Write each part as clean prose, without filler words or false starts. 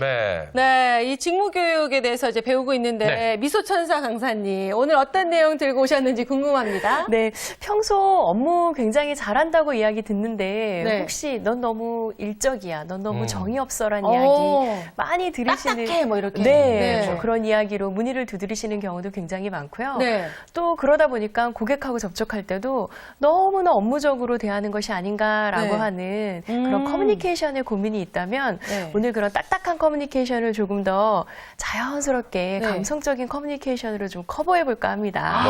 네. 네, 이 직무교육에 대해서 이제 배우고 있는데 네. 미소천사 강사님 오늘 어떤 내용 들고 오셨는지 궁금합니다. 네, 평소 업무 굉장히 잘한다고 이야기 듣는데 네. 혹시 넌 너무 일적이야, 넌 너무 정이 없어라는 오. 이야기 많이 들으시는 딱딱해 뭐 이렇게. 네, 네. 뭐 그런 이야기로 문의를 두드리시는 경우도 굉장히 많고요. 네. 또 그러다 보니까 고객하고 접촉할 때도 너무나 업무적으로 대하는 것이 아닌가라고 네. 하는 그런 커뮤니케이션에 고민이 있다면 네. 오늘 그런 딱딱한 커뮤니케이션을 조금 더 자연스럽게 네. 감성적인 커뮤니케이션으로 좀 커버해 볼까 합니다.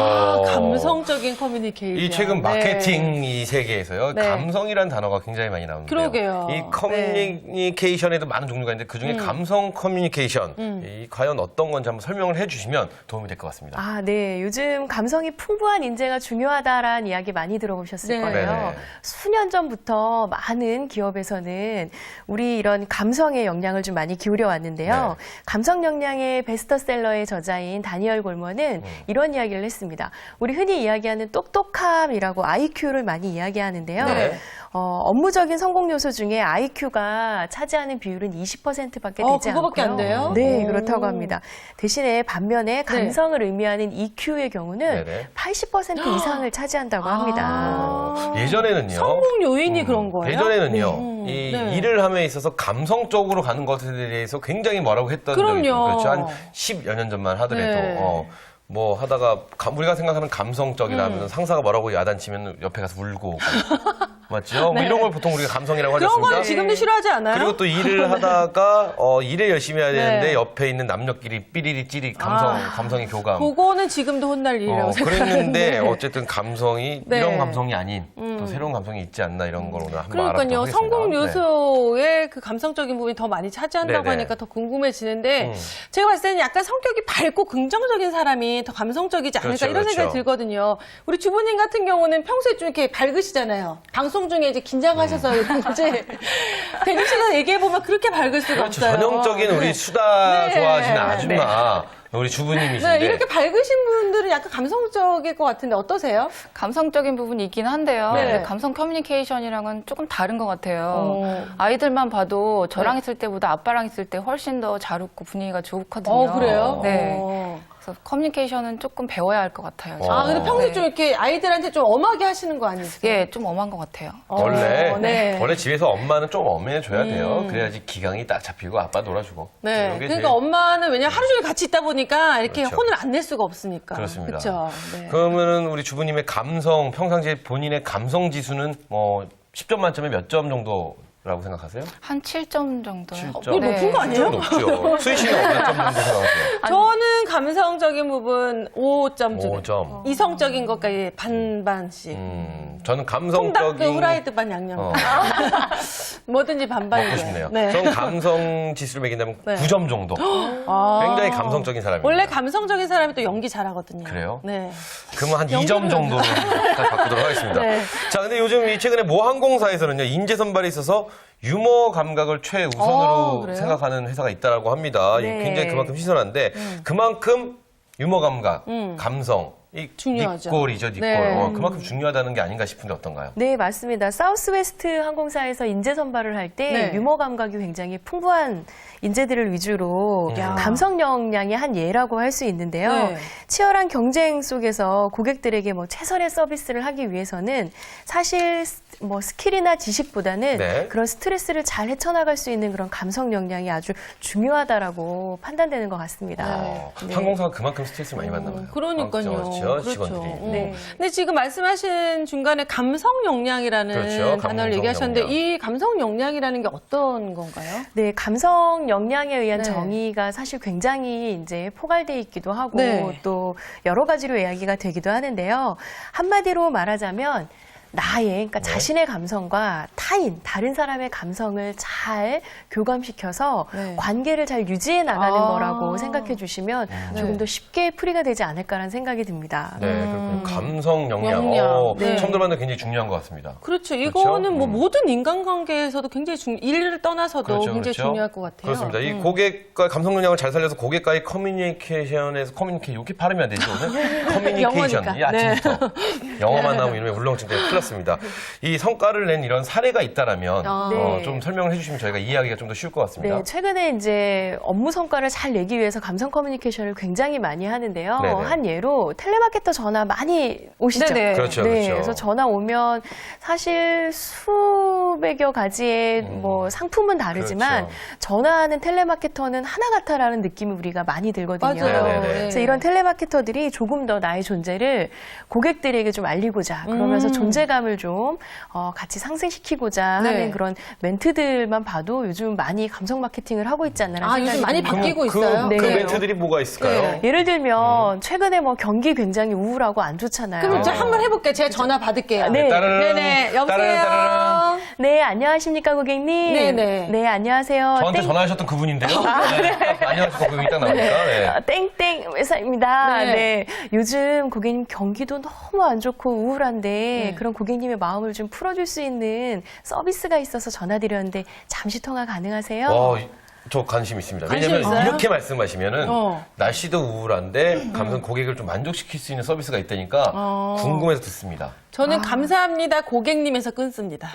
감성적인 커뮤니케이션. 이 최근 마케팅 이 세계에서요. 네. 감성이라는 단어가 굉장히 많이 나오는데요. 그러게요. 이 커뮤니케이션에도 많은 종류가 있는데 그중에 감성 커뮤니케이션 이 과연 어떤 건지 한번 설명을 해주시면 도움이 될 것 같습니다. 아, 네. 요즘 감성이 풍부한 인재가 중요하다라는 이야기 많이 들어보셨을 네. 거예요. 네네. 수년 전부터 많은 기업에서는 우리 이런 감성의 역량을 좀 많이 기울여 왔는데요. 네. 감성 역량의 베스트셀러의 저자인 다니엘 골먼은 이런 이야기를 했습니다. 우리 흔히 이야기하는 똑똑함이라고 IQ를 많이 이야기하는데요. 네. 업무적인 성공 요소 중에 IQ가 차지하는 비율은 20%밖에 되지 그거밖에 않고요. 안 돼요? 네, 오. 그렇다고 합니다. 대신에 반면에 감성을 의미하는 EQ의 경우는 네네. 80% 이상을 차지한다고 합니다. 예전에는요. 성공 요인이 그런 거예요? 예전에는요. 이 네. 일을 함에 있어서 감성적으로 가는 것에 대해서 굉장히 뭐라고 했던 적이 그럼요. 있어요. 그렇죠. 한 10여 년 전만 하더라도 네. 뭐 하다가 우리가 생각하는 감성적이라 하면 상사가 뭐라고 야단치면 옆에 가서 울고 오고. 맞죠? 뭐 이런 걸 보통 우리가 감성이라고 하지 그런 않습니까? 건 지금도 싫어하지 않아요? 그리고 또 일을 하다가 일을 열심히 해야 되는데 네. 옆에 있는 남녀끼리 삐리리 찌리 감성의 교감. 그거는 지금도 혼날 일이라고 생각하는데. 그랬는데 어쨌든 감성이 네. 이런 감성이 아닌 또 새로운 감성이 있지 않나 이런 걸 오늘 한번 알아보도록 그러니까요. 하겠습니다. 성공 네. 요소의 그 감성적인 부분이 더 많이 차지한다고 네네. 하니까 더 궁금해지는데 제가 봤을 때는 약간 성격이 밝고 긍정적인 사람이 더 감성적이지 않을까 그렇죠, 이런 생각이 그렇죠. 들거든요. 우리 주부님 같은 경우는 평소에 좀 이렇게 밝으시잖아요. 방송 중에 이제 긴장하셔서 이제 대중 씨가 얘기해보면 그렇게 밝을 수가 그렇죠. 없어요. 전형적인 우리 수다 네. 좋아하시는 아줌마 우리 주부님이신데 네, 이렇게 밝으신 분들은 약간 감성적일 것 같은데 어떠세요? 감성적인 부분이 있긴 한데요. 네. 감성 커뮤니케이션이랑은 조금 다른 것 같아요. 아이들만 봐도 저랑 있을 때보다 아빠랑 있을 때 훨씬 더 잘 웃고 분위기가 좋거든요. 그래요? 네. 어. 그래서 커뮤니케이션은 조금 배워야 할 것 같아요. 아, 근데 평소에 네. 좀 이렇게 아이들한테 좀 엄하게 하시는 거 아니세요? 예, 좀 엄한 것 같아요. 원래 집에서 엄마는 좀 엄해줘야 돼요. 그래야지 기강이 딱 잡히고 아빠 놀아주고. 네. 이런 게 그러니까 제일- 엄마는 왜냐면 하루 종일 같이 있다 보니까 이렇게 그렇죠. 혼을 안 낼 수가 없으니까. 그렇습니다. 그렇죠. 네. 그러면은 우리 주부님의 감성 평상시에 본인의 감성 지수는 뭐 10점 만점에 몇 점 정도라고 생각하세요? 한 7점 정도요. 7점. 그거 높은 거 아니에요? 높죠. 수희 씨는 몇 점 정도 생각하세요? 저는 감성적인 부분 5점 주고 5점. 이성적인 것까지 반반씩. 저는 통닭 감성적인 후라이드 반 양념. 어. 뭐든지 반반이에요. 먹고 싶네요. 네. 저는 감성 지수를 매긴다면 네. 9점 정도. 아. 굉장히 감성적인 사람입니다. 원래 감성적인 사람이 또 연기 잘하거든요. 그래요? 네. 그러면 한 2점 정도로 바꾸도록 하겠습니다. 네. 자, 근데 요즘 이 최근에 모 항공사에서는요, 인재 선발에 있어서 유머 감각을 최우선으로 그래요? 생각하는 회사가 있다라고 합니다. 이 네. 굉장히 그만큼 신선한데, 그만큼 유머 감각, 감성, 이 중요하죠. 닉골이죠, 닉골. 네. 그만큼 중요하다는 게 아닌가 싶은데 어떤가요? 네, 맞습니다. 사우스웨스트 항공사에서 인재 선발을 할 때 네. 유머 감각이 굉장히 풍부한 인재들을 위주로 감성 역량의 한 예라고 할 수 있는데요. 네. 치열한 경쟁 속에서 고객들에게 뭐 최선의 서비스를 하기 위해서는 사실 뭐 스킬이나 지식보다는 네. 그런 스트레스를 잘 헤쳐나갈 수 있는 그런 감성 역량이 아주 중요하다라고 판단되는 것 같습니다. 네. 항공사가 그만큼 스트레스를 많이 받나 봐요. 그러니까요. 그렇죠, 직원들이. 네. 근데 지금 말씀하신 중간에 감성 역량이라는 그렇죠. 단어를 감성 얘기하셨는데 역량. 이 감성 역량이라는 게 어떤 건가요? 네, 감성 역량에 의한 네. 정의가 사실 굉장히 이제 포괄되어 있기도 하고 네. 또 여러 가지로 이야기가 되기도 하는데요. 한마디로 말하자면 나의, 그러니까 자신의 감성과 타인, 다른 사람의 감성을 잘 교감시켜서 네. 관계를 잘 유지해 나가는 아. 거라고 생각해 주시면 조금 더 쉽게 풀이가 되지 않을까라는 생각이 듭니다. 네, 그렇군요. 감성 역량. 역량. 네. 처음 들어봤는데 굉장히 중요한 것 같습니다. 그렇죠. 그렇죠? 이거는 뭐 모든 인간관계에서도 굉장히 일을 떠나서도 굉장히 중요할 것 같아요. 그렇습니다. 이 고객과 감성 역량을 잘 살려서 고객과의 커뮤니케이션에서 이렇게 발음이 안 되죠, 오늘? 커뮤니케이션. 영어니까. 이 아침부터. 영어만 나오면 이러면 울렁증 때문에 큰일 그렇습니다. 이 성과를 낸 이런 사례가 있다라면 네. 좀 설명을 해주시면 저희가 이해하기가 좀 더 쉬울 것 같습니다. 네, 최근에 이제 업무 성과를 잘 내기 위해서 감성 커뮤니케이션을 굉장히 많이 하는데요. 네네. 한 예로 텔레마케터 전화 많이 오시죠? 네네. 그렇죠, 네, 그렇죠. 그래서 전화 오면 사실 수백여 가지의 뭐 상품은 다르지만 그렇죠. 전화하는 텔레마케터는 하나 같아라는 느낌이 우리가 많이 들거든요. 맞아요. 네네네. 그래서 이런 텔레마케터들이 조금 더 나의 존재를 고객들에게 좀 알리고자 그러면서 존재감을 좀 같이 상승시키고자 하는 그런 멘트들만 봐도 요즘 많이 감성 마케팅을 하고 있지 않나라는 아, 생각이 요즘 많이 듭니다. 바뀌고 있어요. 그 네. 멘트들이 뭐가 있을까요? 네. 예를 들면 최근에 뭐 경기 굉장히 우울하고 안 좋잖아요. 그럼 저 한번 해볼게요. 제가 전화 받을게요. 네. 따르릉, 네네, 여보세요. 따르릉. 네, 안녕하십니까 고객님. 네네. 네, 안녕하세요. 저한테 땡- 전화하셨던 그분인데요. 네. 안녕하세요. 그분이 딱 나오니까. 네. 땡땡 회사입니다. 네. 네. 요즘 고객님 경기도 너무 안 좋고 우울한데 그런 고객님의 마음을 좀 풀어줄 수 있는 서비스가 있어서 전화드렸는데 잠시 통화 가능하세요? 저 관심 있습니다. 관심 왜냐면 있어요? 이렇게 말씀하시면은 어. 날씨도 우울한데 감성 고객을 좀 만족시킬 수 있는 서비스가 있다니까 궁금해서 듣습니다. 저는 감사합니다 고객님에서 끊습니다.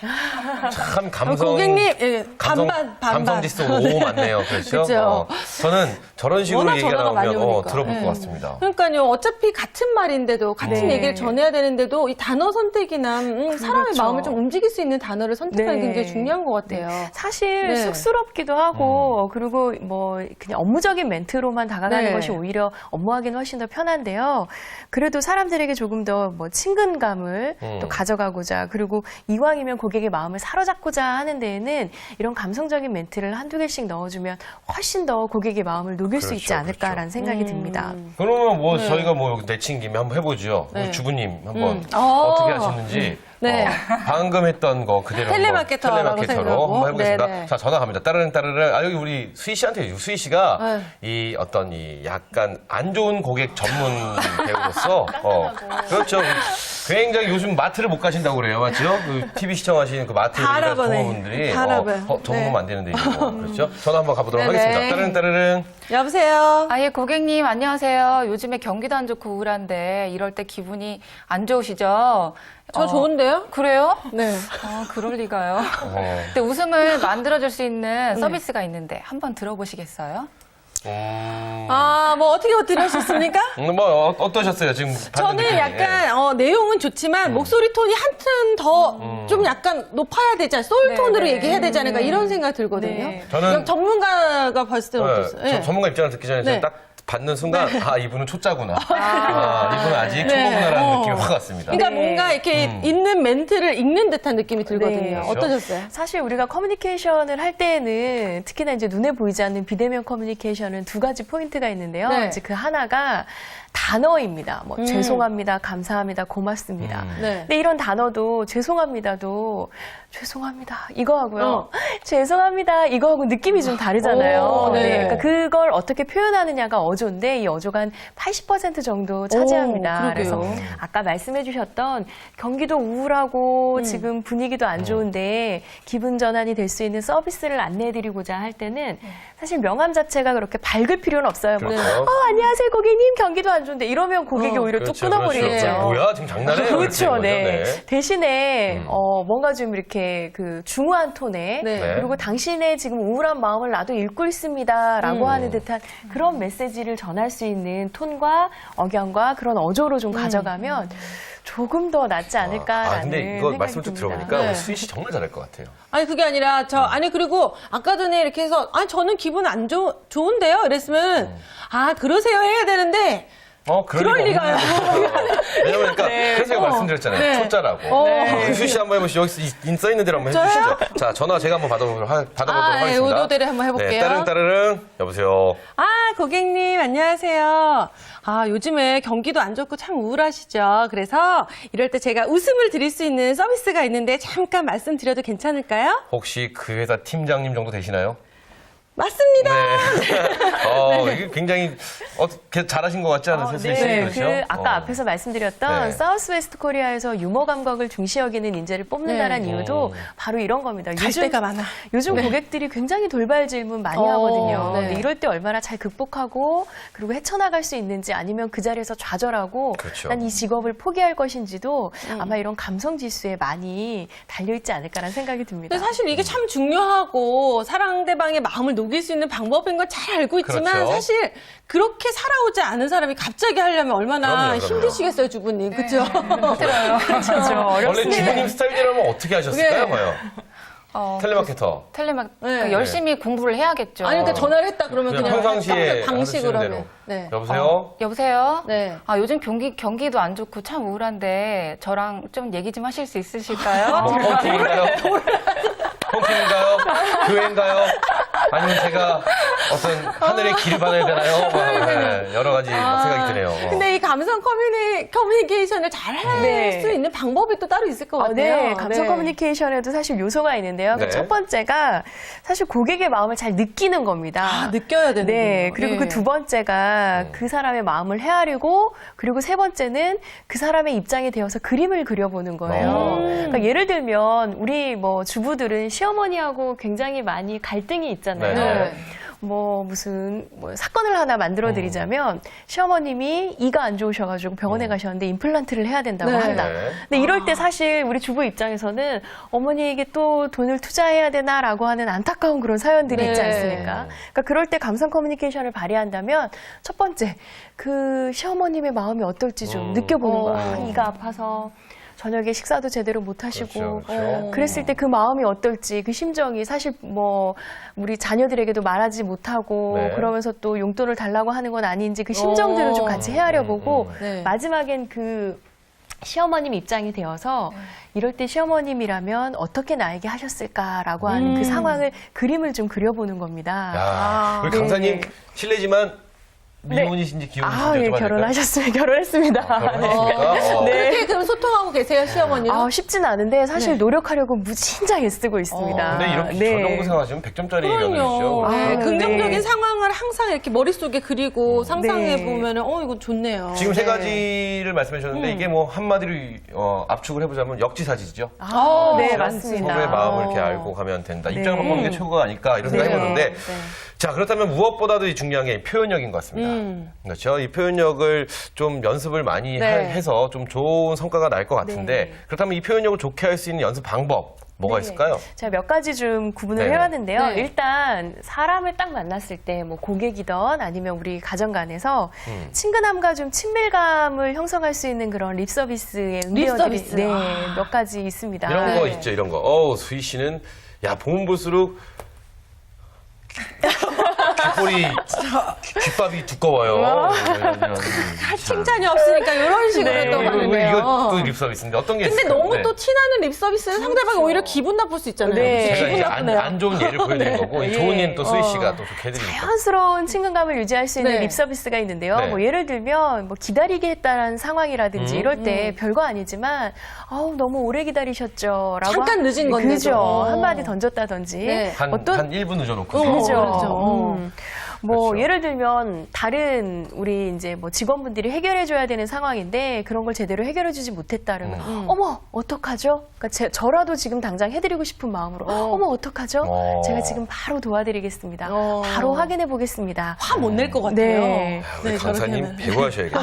참 감성 고객님, 예, 감성, 반반. 감성 지수 5 맞네요. 그렇죠? 그죠. 저는 저런 식으로 워낙 얘기가 전화가 많이 나오면 오니까. 들어볼 네. 것 같습니다. 그러니까요. 어차피 같은 말인데도 같은 네. 얘기를 전해야 되는데도 이 단어 선택이나 사람의 그렇죠. 마음을 좀 움직일 수 있는 단어를 선택하는 게 네. 굉장히 중요한 것 같아요. 사실 네. 쑥스럽기도 하고 그리고 뭐 그냥 업무적인 멘트로만 다가가는 네. 것이 오히려 업무하기는 훨씬 더 편한데요. 그래도 사람들에게 조금 더 뭐 친근감을 또 가져가고자 그리고 이왕이면 고객의 마음을 사로잡고자 하는 데에는 이런 감성적인 멘트를 한두 개씩 넣어주면 훨씬 더 고객의 마음을 녹일 수 있지 그렇죠, 않을까라는 생각이 듭니다. 그러면 뭐 저희가 뭐 내친 김에 한번 해보죠. 네. 우리 주부님 한번 어. 어떻게 하시는지 네. 방금 했던 거 그대로 텔레마케터라고 텔레마케터로 생각하고. 한번 해보겠습니다. 네네. 자 전화 갑니다. 따르릉 따르릉. 아 여기 우리 수희 씨한테 해주고 수희 씨가 네. 이 어떤 이 약간 안 좋은 고객 전문 배우로서 그렇죠. 굉장히 요즘 마트를 못 가신다고 그래요, 맞죠? 그 TV 시청하시는 그 마트 다 알아보네. 종업원들이 다 알아봐요. 저 네. 보면 안 되는데 이거 그렇죠? 전화 한번 가보도록 네네. 하겠습니다. 따르릉 따르릉. 여보세요. 아, 예, 고객님, 안녕하세요. 요즘에 경기도 안 좋고 우울한데 이럴 때 기분이 안 좋으시죠? 저 좋은데요? 그래요? 네. 그럴 리가요. 근데 웃음을 만들어줄 수 있는 서비스가 있는데 한번 들어보시겠어요? 뭐 어떻게 들으셨습니까? 뭐 어떠셨어요 지금? 받는 저는 느낌이? 약간 내용은 좋지만 목소리 톤이 한층 더 좀 약간 높아야 되지 않아요? 소울 네, 톤으로 네. 얘기해야 되지 않을까 이런 생각이 들거든요. 네. 저는 전문가가 봤을 때는 어땠어요? 저 네. 전문가 입장을 듣기 전에 네. 딱 받는 순간 아 이분은 초짜구나. 이분은 아직 네. 초보구나라는 느낌이 확 왔습니다. 그러니까 네. 뭔가 이렇게 있는 멘트를 읽는 듯한 느낌이 들거든요. 네. 어떠셨어요? 사실 우리가 커뮤니케이션을 할 때에는 특히나 이제 눈에 보이지 않는 비대면 커뮤니케이션은 두 가지 포인트가 있는데요. 네. 이제 그 하나가 단어입니다. 뭐 죄송합니다, 감사합니다, 고맙습니다. 네. 근데 이런 단어도 죄송합니다도 죄송합니다 이거 하고요. 죄송합니다 이거 하고 느낌이 좀 다르잖아요. 오, 네. 그러니까 그걸 어떻게 표현하느냐가 어조인데 이 어조가 한 80% 정도 차지합니다. 오, 그래서 그러게요. 아까 말씀해주셨던 경기도 우울하고 지금 분위기도 안 좋은데 기분 전환이 될 수 있는 서비스를 안내해드리고자 할 때는 사실 명함 자체가 그렇게 밝을 필요는 없어요. 뭐, 그렇죠. 안녕하세요 고객님 경기도 안 좋은데 이러면 고객이 오히려 뚝 끊어버리겠죠. 그렇죠. 뭐야 지금 장난해? 그렇죠, 이렇게 네. 되는 거죠. 대신에 뭔가 좀 이렇게 그 중후한 톤에 네. 그리고 당신의 지금 우울한 마음을 나도 읽고 있습니다라고 하는 듯한 그런 메시지를 전할 수 있는 톤과 억양과 그런 어조로 좀 가져가면 조금 더 낫지 않을까라는 근데 이거 생각이 말씀을 쭉 듭니다. 들어보니까 네. 우리 수희 씨 정말 잘할 것 같아요. 아니 그게 아니라 아니 그리고 아까 전에 이렇게 해서 저는 기분 안 좋은데요. 이랬으면 그러세요 해야 되는데 그럴 리가요. 왜냐면 그러니까 그래서 제가 말씀드렸잖아요. 네. 초짜라고. 수희 씨 한번 해보시죠. 여기 써 있는 대로 한번 해주시죠. 자 전화 제가 한번 받아보도록 하겠습니다. 오도대를 한번 해볼게요. 네, 따릉 따르릉. 여보세요. 고객님, 안녕하세요. 요즘에 경기도 안 좋고 참 우울하시죠? 그래서 이럴 때 제가 웃음을 드릴 수 있는 서비스가 있는데 잠깐 말씀드려도 괜찮을까요? 혹시 그 회사 팀장님 정도 되시나요? 맞습니다. 네. 이게 굉장히 잘하신 것 같지 않으세요? 수희 씨? 네, 그렇죠? 아까 앞에서 말씀드렸던 네. 사우스웨스트 코리아에서 유머 감각을 중시 여기는 인재를 뽑는다는 네. 이유도 바로 이런 겁니다. 갈 데가 많아. 요즘 고객들이 굉장히 돌발 질문 많이 하거든요. 네. 근데 이럴 때 얼마나 잘 극복하고 그리고 헤쳐나갈 수 있는지 아니면 그 자리에서 좌절하고 그렇죠. 난 이 직업을 포기할 것인지도 아마 이런 감성 지수에 많이 달려있지 않을까라는 생각이 듭니다. 근데 사실 이게 참 중요하고 상대방의 마음을 녹일 수 있는 방법인 걸 잘 알고 있지만 그렇죠. 사실 그렇게 살아오지 않은 사람이 갑자기 하려면 얼마나 그럼요. 힘드시겠어요, 주부님. 그렇죠? 힘들어요. 그렇죠. 원래 어렵습니다. 주부님 스타일이라면 어떻게 하셨을까요, 네. 과연? 텔레마케터. 네. 열심히 공부를 해야겠죠. 아니, 그러니까 전화를 했다 그러면 그냥 그냥 평상시에 평소 방식으로 하시는 하면. 네. 여보세요? 여보세요? 네. 요즘 경기도 안 좋고 참 우울한데 저랑 좀 얘기 좀 하실 수 있으실까요? 뭐 펑킹인가요? 펑킹인가요? 교회인가요? 아니면 제가 어떤 하늘의 길을 받아야 되나요? 네, 여러 가지 막 생각이 드네요. 근데 이 감성 커뮤니케이션을 잘 할 네. 수 있는 방법이 또 따로 있을 것 같아요. 네, 감성 네. 커뮤니케이션에도 사실 요소가 있는데요. 네. 첫 번째가 사실 고객의 마음을 잘 느끼는 겁니다. 아, 느껴야 되는군요. 네, 그리고 네. 그 두 번째가 그 사람의 마음을 헤아리고 그리고 세 번째는 그 사람의 입장이 되어서 그림을 그려보는 거예요. 그러니까 예를 들면 우리 뭐 주부들은 시어머니하고 굉장히 많이 갈등이 있잖아요. 네. 뭐 무슨 사건을 하나 만들어 드리자면 시어머님이 이가 안 좋으셔가지고 병원에 가셨는데 임플란트를 해야 된다고 네. 한다. 네. 근데 이럴 때 사실 우리 주부 입장에서는 어머니에게 또 돈을 투자해야 되나라고 하는 안타까운 그런 사연들이 네. 있지 않습니까? 그러니까 그럴 때 감성 커뮤니케이션을 발휘한다면 첫 번째 그 시어머님의 마음이 어떨지 좀 느껴보는 거야. 아, 이가 아파서 저녁에 식사도 제대로 못 하시고 그렇죠, 그렇죠. 그랬을 때 그 마음이 어떨지 그 심정이 사실 뭐 우리 자녀들에게도 말하지 못하고 네. 그러면서 또 용돈을 달라고 하는 건 아닌지 그 심정들을 좀 같이 헤아려보고 네. 마지막엔 그 시어머님 입장이 되어서 이럴 때 시어머님이라면 어떻게 나에게 하셨을까라고 하는 그 상황을 그림을 좀 그려보는 겁니다. 야, 우리 네. 강사님 실례지만 미혼이신지 기혼이신지 예, 여쭤봐도 결혼했습니다. 결혼하셨습니까? 네. 그렇게 그럼 소통하고 계세요, 시어머니랑? 쉽진 않은데 사실 네. 노력하려고 무진장 애쓰고 있습니다. 근데 이렇게 저 정도 생각하시면 100점짜리 며느리시죠. 그럼요. 네, 아, 긍정적인 네. 상황을 항상 이렇게 머릿속에 그리고 상상해 네. 보면은 이거 좋네요. 지금 세 네. 가지를 말씀해 주셨는데 이게 뭐 한마디로 압축을 해보자면 역지사지죠. 네, 서로의 맞습니다. 마음을 이렇게 알고 가면 된다. 네. 입장을 바꾸는 게 최고가 아닐까 이런 생각이 해보는데 네. 자 그렇다면 무엇보다도 중요한 게 표현력인 것 같습니다. 그렇죠. 이 표현력을 좀 연습을 많이 네. 해서 좀 좋은 성과가 날 것 같은데 네. 그렇다면 이 표현력을 좋게 할 수 있는 연습 방법 뭐가 있을까요? 제가 몇 가지 좀 구분을 네네. 해봤는데요. 네. 일단 사람을 딱 만났을 때 뭐 고객이든 아니면 우리 가정간에서 친근함과 좀 친밀감을 형성할 수 있는 그런 립 서비스의 응대어들이 서비스. 몇 가지 있습니다. 이런 네. 거 있죠, 이런 거. 수희 씨는 야 보면 볼수록 귓볼이 귓밥이 두꺼워요. 칭찬이 없으니까 이런 식으로 네. 또 하는데요. 이거 또 립서비스인데 어떤 게 근데 있을까요? 너무 네. 또 티나는 립 서비스는 상대방이 오히려 기분 나쁠 수 있잖아요. 네. 제가 기분 이제 나쁘네요. 안 좋은 예를 보여드린 거고 이 좋은 예는 또 수희 씨가 또 좋게 해드리니까. 자연스러운 친근감을 유지할 수 있는 네. 립 서비스가 있는데요. 네. 뭐 예를 들면 뭐 기다리게 했다는 상황이라든지 이럴 때 별거 아니지만 너무 오래 기다리셨죠라고 잠깐 늦은 건데도. 그죠. 한마디 던졌다든지 네. 한 1분 늦어놓고. 그죠. 그렇죠. 뭐 그렇죠. 예를 들면 다른 우리 이제 뭐 직원분들이 해결해줘야 되는 상황인데 그런 걸 제대로 해결해주지 못했다 그러면 어머 어떡하죠? 그러니까 저라도 지금 당장 해드리고 싶은 마음으로 어머 어떡하죠? 어. 제가 지금 바로 도와드리겠습니다. 어. 바로 확인해 보겠습니다. 화 못 낼 것 같아요. 네. 우리 네, 강사님 저렇게 배우하셔야겠다.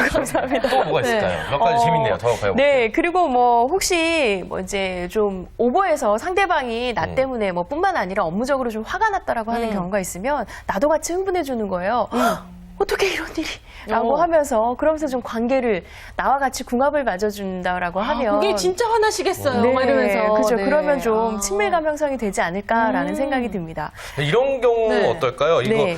감사합니다. 또 뭐가 있을까요? 몇 가지 재밌네요. 더 배워볼게요. 네, 그리고 뭐 혹시 뭐 이제 좀 오버해서 상대방이 나 때문에 뭐 뿐만 아니라 업무적으로 좀 화가 났다라고 하는 경우가 있으면 나도 같이 흥분해 주는 거예요. 어떻게 이런 일이? 라고 하면서 그러면서 좀 관계를 나와 같이 궁합을 맞아준다라고 하면 그게 진짜 화나시겠어요. 막 이러면서. 그죠. 네. 그러면 좀 친밀감 형성이 되지 않을까라는 생각이 듭니다. 이런 경우 네. 어떨까요? 이거 네.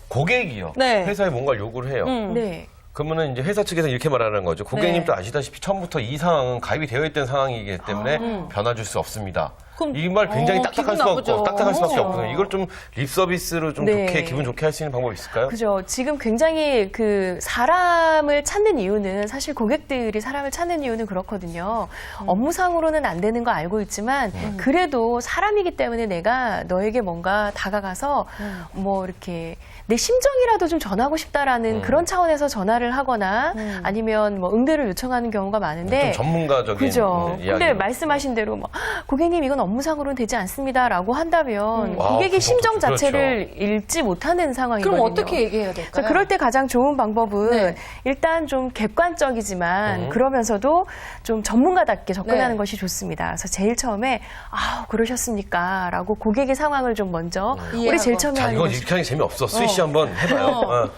고객이요. 네. 회사에 뭔가 요구를 해요. 네. 그러면은 이제 회사 측에서 이렇게 말하는 거죠. 고객님도 아시다시피 처음부터 이 상황은 가입이 되어 있던 상황이기 때문에 변화 줄 수 없습니다. 그럼- 이 말 굉장히 기분 나쁘죠. 딱딱할 수밖에 없거든요. 이걸 좀 립 서비스로 좀 네. 좋게 기분 좋게 할 수 있는 방법이 있을까요? 그죠. 지금 굉장히 그 사람을 찾는 이유는 사실 고객들이 사람을 찾는 이유는 그렇거든요. 업무상으로는 안 되는 거 알고 있지만 그래도 사람이기 때문에 내가 너에게 뭔가 다가가서 뭐 이렇게 내 심정이라도 좀 전하고 싶다라는 그런 차원에서 전화를 하거나 아니면 뭐 응대를 요청하는 경우가 많은데 좀 전문가적인 그죠. 이야기. 근데 말씀하신 대로 뭐 고객님 이건 업무상으로는 되지 않습니다라고 한다면 아, 고객의 그건 심정 그렇죠. 자체를 읽지 못하는 상황이거든요. 그럼 어떻게 얘기해야 될까요? 그래서 그럴 때 가장 좋은 방법은 네. 일단 좀 객관적이지만 그러면서도 좀 전문가답게 접근하는 네. 것이 좋습니다. 그래서 제일 처음에 아 그러셨습니까? 라고 고객의 상황을 좀 먼저 우리 이해하고. 제일 처음에 자, 하는 이건 것이 이렇게 하는 게 재미없어. 스위 씨 한번 해봐요. 어.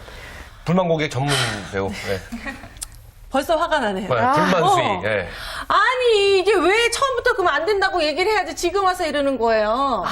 불만 고객 전문 배우. 네. 벌써 화가 나네요. 불만 수위. 예. 아니 이게 왜 처음부터 그러면 안 된다고 얘기를 해야지 지금 와서 이러는 거예요.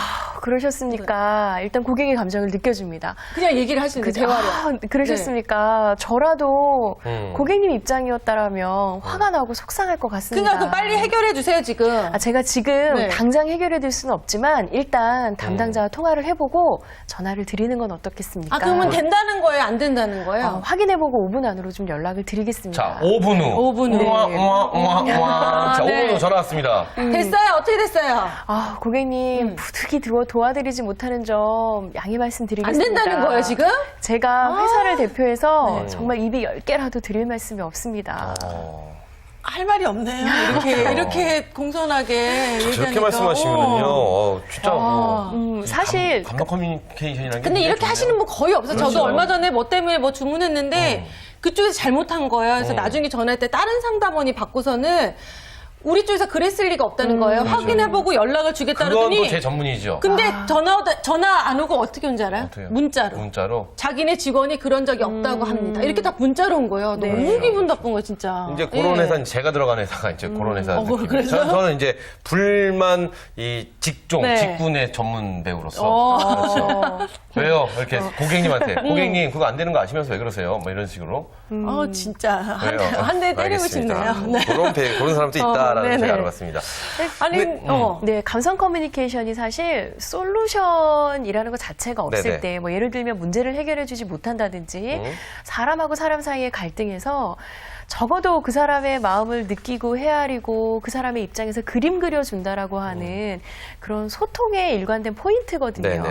그러셨습니까? 일단 고객의 감정을 느껴줍니다. 그냥 얘기를 하시는 그 대화로. 그러셨습니까? 저라도 음. 고객님 입장이었다라면 화가 나고 속상할 것 같습니다. 그러니까 그 빨리 해결해 주세요 지금. 아, 제가 지금 네. 당장 해결해 드릴 수는 없지만 일단 담당자와 통화를 해보고 전화를 드리는 건 어떻겠습니까? 아 그러면 된다는 거예요, 안 된다는 거예요? 확인해보고 5분 안으로 좀 연락을 드리겠습니다. 자, 5분 후. 5분 후. 자, 네. 5분 후 전화 왔습니다. 됐어요? 어떻게 됐어요? 아, 고객님 부득이 도와드리지 못하는 점 양해 안 말씀드리겠습니다. 된다는 거예요 지금? 제가 회사를 대표해서 네. 정말 입이 10개라도 드릴 말씀이 없습니다. 할 말이 없네요. 이렇게 공손하게 저렇게 얘기하니까. 말씀하시면요. 진짜 뭐. 사실 감독 커뮤니케이션이라는 게 근데 이렇게 좋네요. 하시는 분 거의 없어요. 그렇죠. 저도 얼마 전에 뭐 때문에 뭐 주문했는데 그쪽에서 잘못한 거예요. 그래서 나중에 전화할 때 다른 상담원이 받고서는 우리 쪽에서 그랬을 리가 없다는 거예요. 확인해보고 연락을 주겠다 그건 그러더니 또 제 전문이죠. 근데 전화 안 오고 어떻게 온 줄 알아요? 어떻게요? 문자로. 문자로. 자기네 직원이 그런 적이 없다고 합니다. 이렇게 다 문자로 온 거예요. 너무 기분 나쁜 거예요, 진짜. 이제 그런 예. 회사는 제가 들어간 회사가 이제 그런 회사. 느낌이에요. 그래서요? 저는 이제 불만 이 직종, 네. 직군의 전문 배우로서. 그렇죠. 왜요? 이렇게 고객님한테 고객님 그거 안 되는 거 아시면서 왜 그러세요? 뭐 이런 식으로. 진짜. 왜요? 한 대 때리고 알겠습니다. 싶네요. 네. 그런 사람도 있다라는 네네. 제가 알아봤습니다. 아니, 네, 감성 커뮤니케이션이 사실 솔루션이라는 것 자체가 없을 네네. 때, 뭐 예를 들면 문제를 해결해 주지 못한다든지, 사람하고 사람 사이의 갈등에서 적어도 그 사람의 마음을 느끼고 헤아리고 그 사람의 입장에서 그림 그려준다라고 하는 그런 소통에 일관된 포인트거든요. 네네.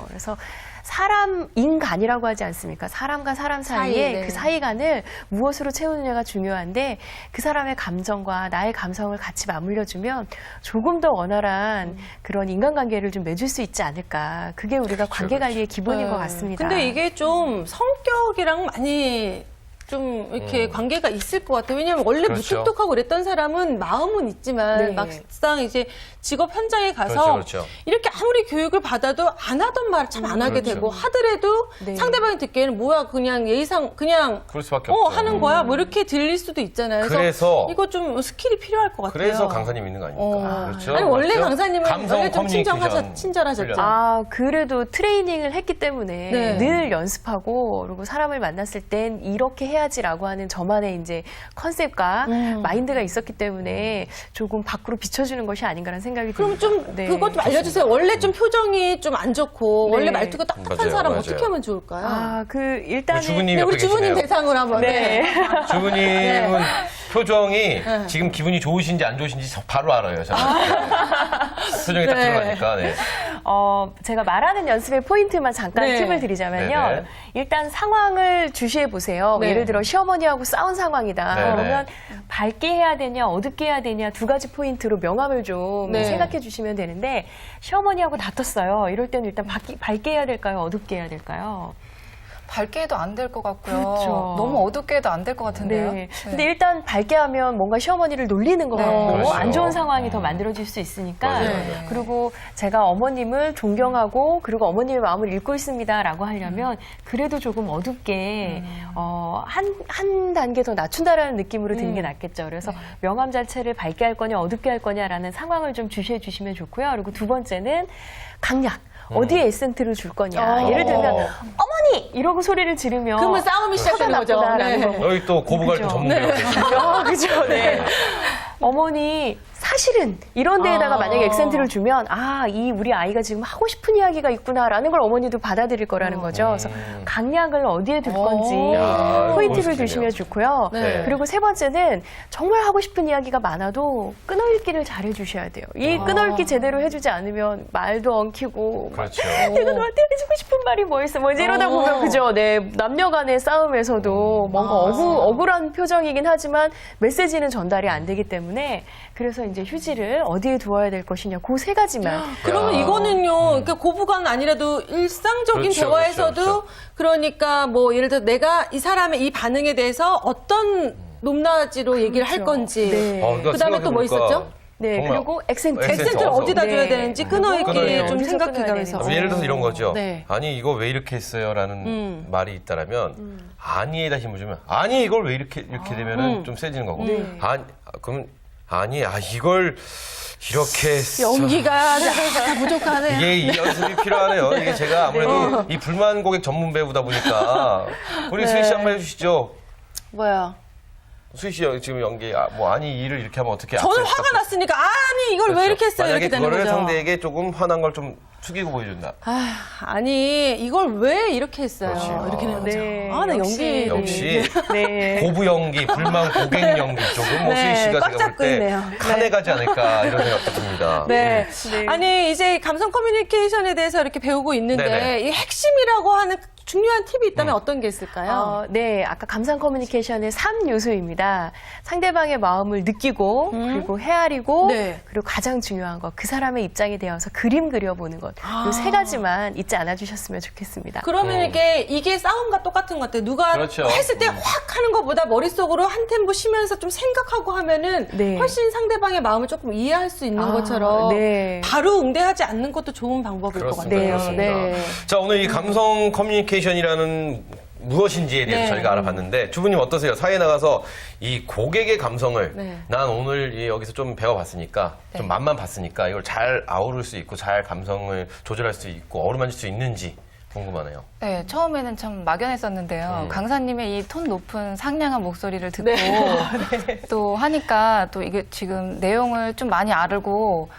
그래서 사람, 인간이라고 하지 않습니까? 사람과 사람 사이에 사이, 네. 그 사이간을 무엇으로 채우느냐가 중요한데 그 사람의 감정과 나의 감성을 같이 맞물려주면 조금 더 원활한 그런 인간관계를 좀 맺을 수 있지 않을까. 그게 우리가 관계관리의 기본인 것 같습니다. 근데 이게 좀 성격이랑 많이 좀 이렇게 관계가 있을 것 같아요. 왜냐하면 원래 그렇죠. 무뚝뚝하고 그랬던 사람은 마음은 있지만 네. 막상 이제 직업 현장에 가서 그렇죠. 이렇게 아무리 교육을 받아도 안 하던 말을 참 안 하게 그렇죠. 되고 하더라도 네. 상대방이 듣기에는 뭐야 그냥 예의상 그냥 그럴 수밖에 없죠. 하는 거야 뭐 이렇게 들릴 수도 있잖아요. 그래서 이거 좀 스킬이 필요할 것 같아요. 그래서 강사님 있는 거 아닙니까? 그렇죠. 아니 원래 맞죠? 강사님은 감성 원래 좀 커뮤니케이션 친절하셨죠. 훈련. 아, 그래도 트레이닝을 했기 때문에 네. 늘 연습하고 그리고 사람을 만났을 땐 이렇게 해야지라고 하는 저만의 이제 컨셉과 마인드가 있었기 때문에 조금 밖으로 비춰주는 것이 아닌가라는 생각이 그럼 듭니다. 좀 네. 그것 좀 알려주세요. 원래 좀 표정이 좀 안 좋고 네. 원래 말투가 딱딱한 맞아요, 사람 맞아요. 어떻게 하면 좋을까요? 아, 그 일단은 우리 주부님이 네, 우리 옆에 주부님 계시네요. 대상으로 한번. 네. 주부님은 표정이 지금 기분이 좋으신지 안 좋으신지 바로 알아요. 저는. 표정이 딱 네. 드러나니까. 네. 제가 말하는 연습의 포인트만 잠깐 네. 팁을 드리자면요. 네네. 일단 상황을 주시해 보세요. 네. 예를 들어 시어머니하고 싸운 상황이다. 네네. 그러면 밝게 해야 되냐, 어둡게 해야 되냐 두 가지 포인트로 명암을 좀 네. 생각해 주시면 되는데 시어머니하고 다퉜어요. 이럴 때는 일단 밝게 해야 될까요? 어둡게 해야 될까요? 밝게 해도 안 될 것 같고요. 그렇죠. 너무 어둡게 해도 안 될 것 같은데요. 네. 근데 일단 밝게 하면 뭔가 시어머니를 놀리는 것 같고 그렇죠. 안 좋은 상황이 더 만들어질 수 있으니까 맞아요, 맞아요. 그리고 제가 어머님을 존경하고 그리고 어머님의 마음을 읽고 있습니다라고 하려면 그래도 조금 어둡게 한 단계 더 낮춘다라는 느낌으로 드는 게 낫겠죠. 그래서 명암 자체를 밝게 할 거냐 어둡게 할 거냐라는 상황을 좀 주시해 주시면 좋고요. 그리고 두 번째는 강약. 어디에 에센트를 줄 거냐. 예를 들면 어머니 이러고 소리를 지르면 그러면 싸움이 시작되는 거죠. 나쁘다라는 네. 거고. 여기 또 고부갈등 그죠. 전문가가 계시네요. 그죠, 네. 어머니 사실은 이런 데에다가 아. 만약에 액센트를 주면 이 우리 아이가 지금 하고 싶은 이야기가 있구나라는 걸 어머니도 받아들일 거라는 거죠. 그래서 강약을 어디에 둘 건지 야, 포인트를 멋있겠네요. 두시면 좋고요. 네. 그리고 세 번째는 정말 하고 싶은 이야기가 많아도 끊어읽기를 잘 해주셔야 돼요. 이 끊어읽기 제대로 해주지 않으면 말도 엉키고 막 그렇죠. 내가 너한테 해주고 싶은 말이 뭐 있어? 뭐 이러다 보면 그죠? 네, 남녀 간의 싸움에서도 뭔가 억울한 표정이긴 하지만 메시지는 전달이 안 되기 때문에 그래서 이제 휴지를 어디에 두어야 될 것이냐 그 세 가지만. 그러면 이거는요, 그러니까 고부간 아니라도 일상적인 그렇죠, 대화에서도 그렇죠, 러니까 뭐 예를 들어 내가 이 사람의 이 반응에 대해서 어떤 높낮이로 얘기를 할 건지. 네. 그러니까 그다음에 또 뭐 생각해보니까 있었죠? 네, 정말 그리고 액센트. 액센트를 어디서. 어디다 줘야 네. 되는지 끊어읽기 끊어요. 좀 어디서 생각해 끊어야 가면서. 되는지. 예를 들어서 이런 거죠. 네. 아니 이거 왜 이렇게 했어요? 라는 말이 있다라면 아니에다 힘을 주면 아니 이걸 왜 이렇게 되면은 좀 세지는 거고. 아니 그러면 아니 이걸 이렇게 했어. 연기가 다 부족하네요. 이게 이 연습이 필요하네요. 이게 제가 아무래도 이 불만 고객 전문 배우다 보니까 우리 수희 씨 한번 해주시죠. 뭐야? 수희 씨 지금 연기 아니 일을 이렇게 하면 어떻게 저는 악센트 화가 났으니까 아니 이걸 왜 이렇게 했어요? 만약에 이렇게 되는 그거를 거죠. 상대에게 조금 화난 걸 좀 숙이고 보여준다. 아니 이걸 왜 이렇게 했어요? 그렇지. 이렇게 되는 거죠. 네, 나 연기 역시 네. 고부 연기, 불만 고객 연기 쪽은 뭐 네, 수희 씨가 꽉 제가 잡고 볼 때 있네요. 칸에 가지 않을까 이런 생각도 듭니다. 네. 네. 아니 이제 감성 커뮤니케이션에 대해서 이렇게 배우고 있는데 네네. 이 핵심이라고 하는 중요한 팁이 있다면 어떤 게 있을까요? 네, 아까 감상 커뮤니케이션의 3요소입니다. 상대방의 마음을 느끼고, 그리고 헤아리고, 네. 그리고 가장 중요한 것, 그 사람의 입장이 되어서 그림 그려보는 것. 이 세 가지만 잊지 않아 주셨으면 좋겠습니다. 그러면 이게 싸움과 똑같은 것 같아요. 누가 그렇죠. 했을 때 확 하는 것보다 머릿속으로 한 템포 쉬면서 좀 생각하고 하면은 네. 훨씬 상대방의 마음을 조금 이해할 수 있는 것처럼 네. 바로 응대하지 않는 것도 좋은 방법일 것 그렇습니다. 같아요. 그렇습니다. 네. 자, 오늘 이 감성 커뮤니케이션이라는 무엇인지에 대해서 네. 저희가 알아봤는데 주부님 어떠세요? 사회에 나가서 이 고객의 감성을 네. 난 오늘 여기서 좀 배워봤으니까 좀 맛만 봤으니까 이걸 잘 아우를 수 있고 잘 감성을 조절할 수 있고 어루만질 수 있는지 궁금하네요. 네, 처음에는 참 막연했었는데요. 강사님의 이 톤 높은 상냥한 목소리를 듣고 또 하니까 또 이게 지금 내용을 좀 많이 알고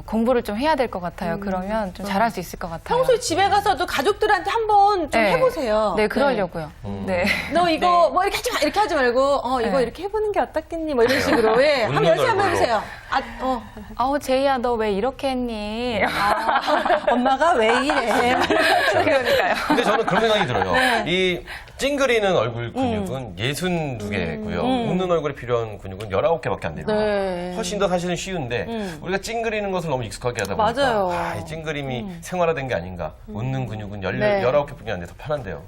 공부를 좀 해야 될 것 같아요. 그러면 좀 잘할 수 있을 것 같아요. 평소에 집에 가서도 가족들한테 한번 좀 네. 해보세요. 네, 그러려고요. 네. 너 이거 뭐 이렇게 하지 마, 이렇게 하지 말고 이거 네. 이렇게 해보는 게 어떻겠니? 뭐 이런 식으로 예. 한번 웃는 열심히 한번 얼굴로. 해보세요. 아우, 제이야, 너 왜 이렇게 했니? 엄마가 왜 이래? 그러니까요. 근데 저는 그런 생각이 들어요. 네. 이 찡그리는 얼굴 근육은 62개고요. 웃는 얼굴에 필요한 근육은 19개밖에 안 됩니다. 네. 훨씬 더 사실은 쉬운데 우리가 찡그리는 것을 너무 익숙하게 하다 보니까 맞아요. 이 찡그림이 생활화된 게 아닌가. 웃는 근육은 네. 19개뿐이 안 돼 더 편한데요.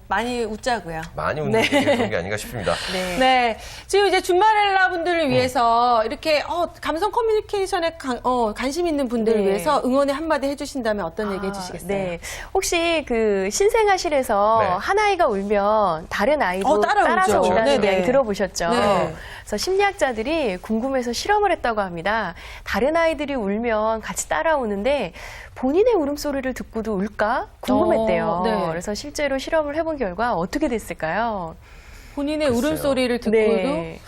많이 웃자고요. 많이 웃는 게 그런 게 아닌가 싶습니다. 네. 지금 이제 준마렐라 분들을 위해서 이렇게 감성 커뮤니케이션에 관심 있는 분들을 네. 위해서 응원의 한마디 해주신다면 어떤 얘기 해주시겠어요? 네. 혹시 그 신생아실에서 네. 한 아이가 울면 다른 아이도 따라오죠. 따라서 온다는 네네. 이야기 들어보셨죠? 네. 그래서 심리학자들이 궁금해서 실험을 했다고 합니다. 다른 아이들이 울면 같이 따라오는데 본인의 울음소리를 듣고도 울까? 궁금했대요. 네. 그래서 실제로 실험을 해본 결과 어떻게 됐을까요? 본인의 글쎄요. 울음소리를 듣고도 네.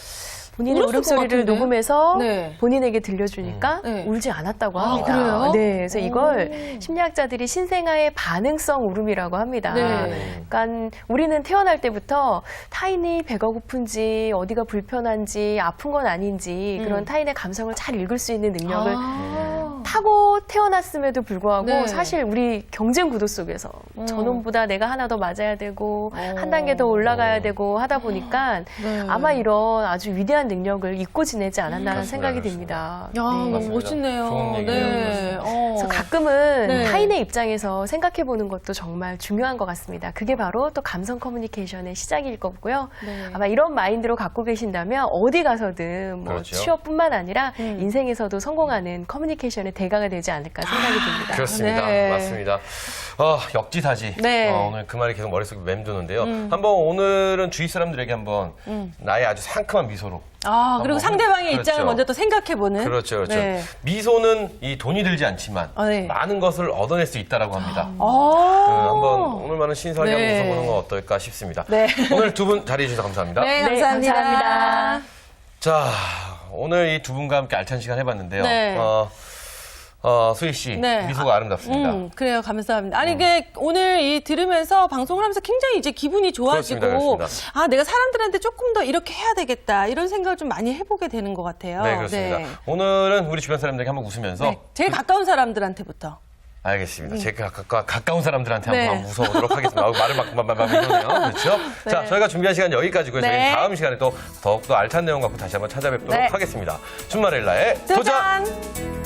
본인의 울었을 것 울음소리를 같은데? 녹음해서 네. 본인에게 들려주니까 네. 울지 않았다고 아, 합니다. 그래요? 네, 그래서 이걸 심리학자들이 신생아의 반응성 울음이라고 합니다. 네. 그러니까 우리는 태어날 때부터 타인이 배가 고픈지 어디가 불편한지 아픈 건 아닌지 그런 타인의 감성을 잘 읽을 수 있는 능력을 타고 태어났음에도 불구하고 네. 사실 우리 경쟁 구도 속에서 저놈보다 내가 하나 더 맞아야 되고 한 단계 더 올라가야 되고 하다 보니까 네. 아마 이런 아주 위대한 능력을 잊고 지내지 않았나라는 그렇습니다, 생각이 그렇습니다. 듭니다. 야, 너무 맞습니다. 멋있네요. 좋은 얘기네요. 네. 그래서 가끔은 네. 타인의 입장에서 생각해 보는 것도 정말 중요한 것 같습니다. 그게 바로 또 감성 커뮤니케이션의 시작일 거고요. 네. 아마 이런 마인드로 갖고 계신다면 어디 가서든 뭐 그렇죠. 취업뿐만 아니라 인생에서도 성공하는 커뮤니케이션의 대가가 되지 않을까 생각이 듭니다. 그렇습니다. 네. 맞습니다. 역지사지. 네. 오늘 그 말이 계속 머릿속에 맴도는데요. 한번 오늘은 주위 사람들에게 한번 나의 아주 상큼한 미소로. 그리고 상대방의 그렇죠. 입장을 먼저 또 생각해보는. 그렇죠, 그렇죠. 네. 미소는 이 돈이 들지 않지만 네. 많은 것을 얻어낼 수 있다라고 합니다. 아. 한번 오늘만은 신선하게 네. 한번 웃어보는 건 어떨까 싶습니다. 네. 오늘 두 분 자리해 주셔서 감사합니다. 네, 네, 감사합니다. 감사합니다. 자, 오늘 이 두 분과 함께 알찬 시간 해봤는데요. 네. 수희 씨, 네. 미소가 아름답습니다. 그래요. 감사합니다. 아니, 이게 오늘 이 들으면서 방송을 하면서 굉장히 이제 기분이 좋아지고, 그렇습니다. 아, 내가 사람들한테 조금 더 이렇게 해야 되겠다. 이런 생각을 좀 많이 해보게 되는 것 같아요. 네, 그렇습니다. 네. 오늘은 우리 주변 사람들에게 한번 웃으면서. 네. 제일 가까운 사람들한테부터. 알겠습니다. 제가 가까운 사람들한테 네. 한번 웃어보도록 하겠습니다. 말을 막 이러네요. 그렇죠? 네. 자, 저희가 준비한 시간 여기까지고요. 네. 저희 다음 시간에 또 더욱더 알찬 내용 갖고 다시 한번 찾아뵙도록 네. 하겠습니다. 준마렐라의 도전! 도전!